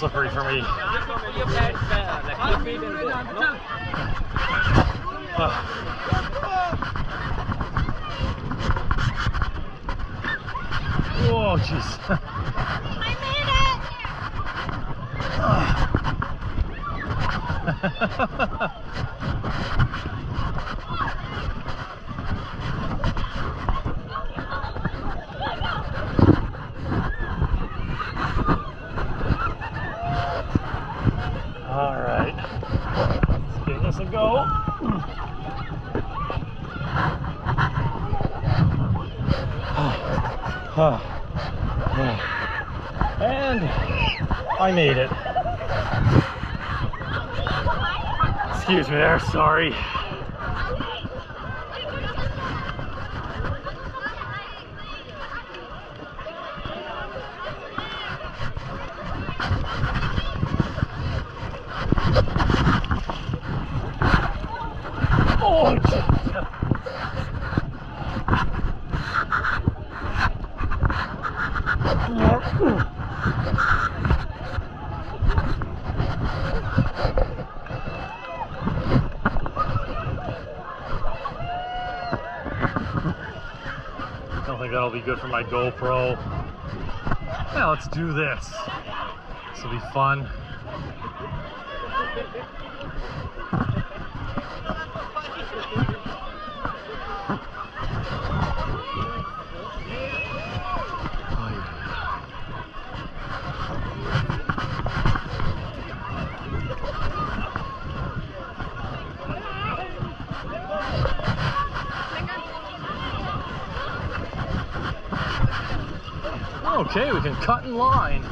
slippery for me. Oh, jeez. I made it! All right, let's give this a go. And I made it. Excuse me there, sorry. Oh, I don't think that'll be good for my GoPro. Now let's do this. This will be fun. Okay, we can cut in line.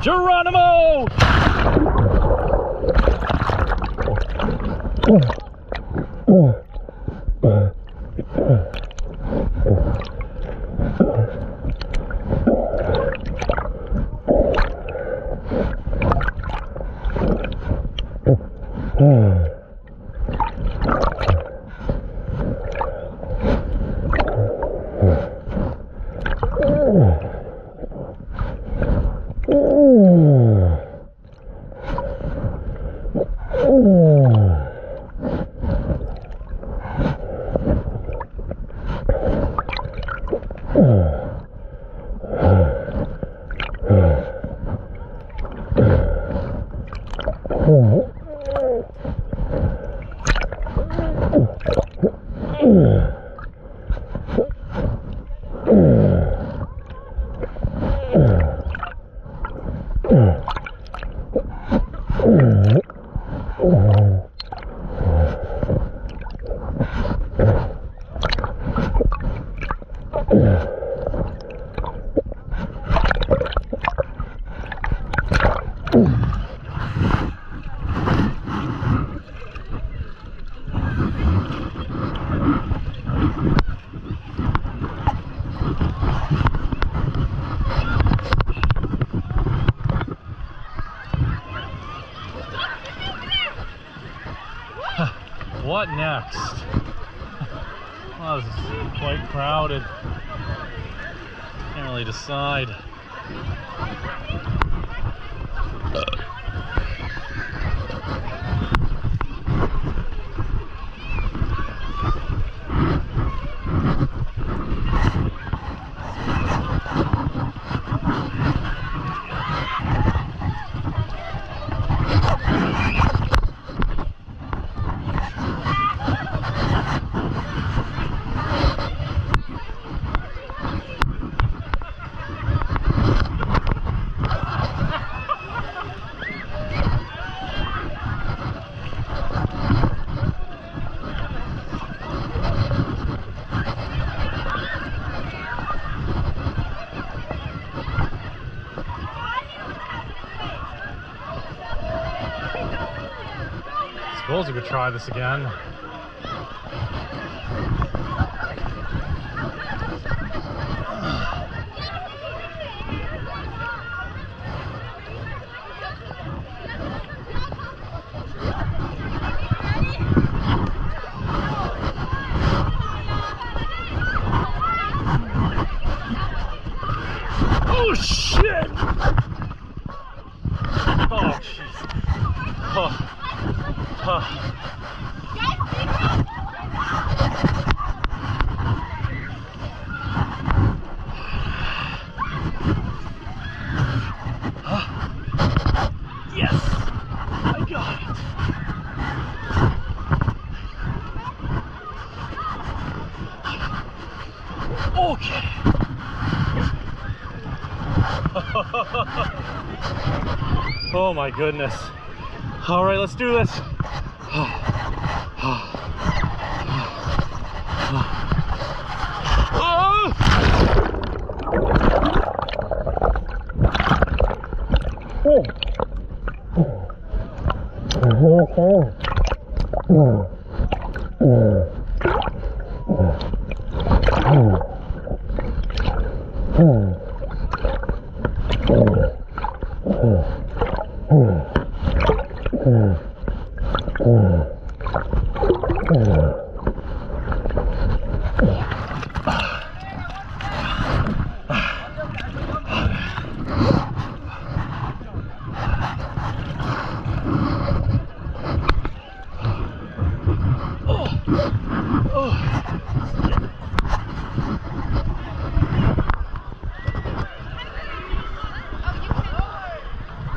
Geronimo! What next? Well, this is quite crowded. Can't really decide. suppose we could try this again. Oh shit! Oh jeez. Oh. Oh. Yes! I got it! Okay! Oh my goodness. All right, let's do this.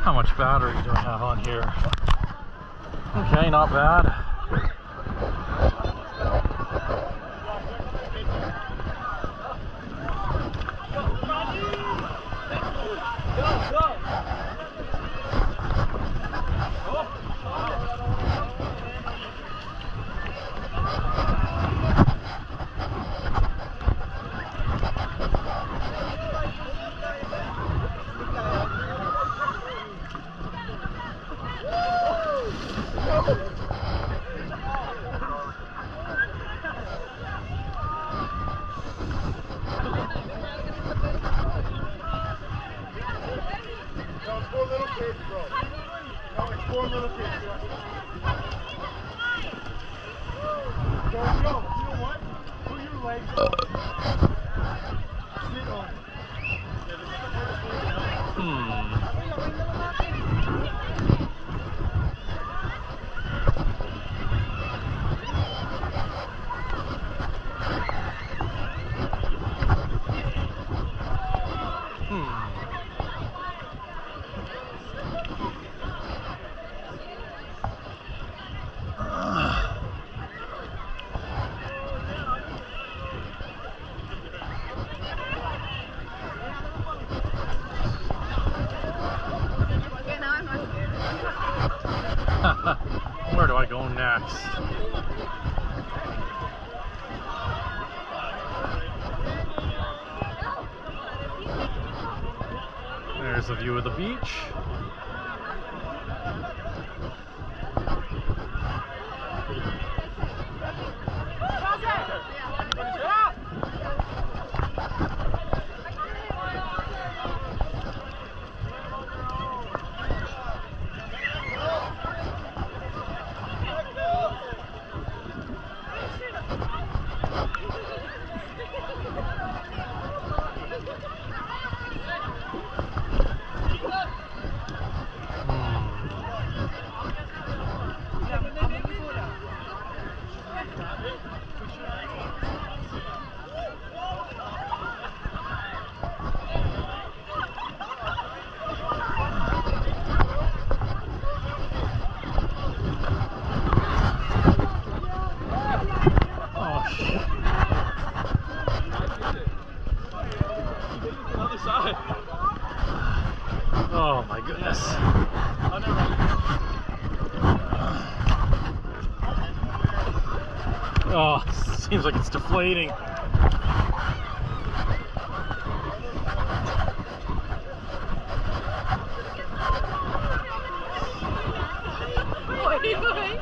How much battery do I have on here? Okay, not bad. Where do I go next? There's a view of the beach. Oh my goodness. Oh, seems like it's deflating. What are you doing?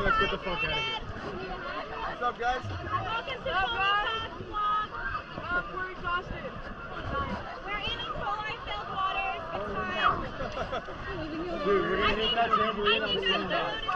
let's get the fuck out of here. What's up, guys? We're exhausted. We're in solar-filled waters. It's fine. Dude, we're gonna hit that trampoline on the way back.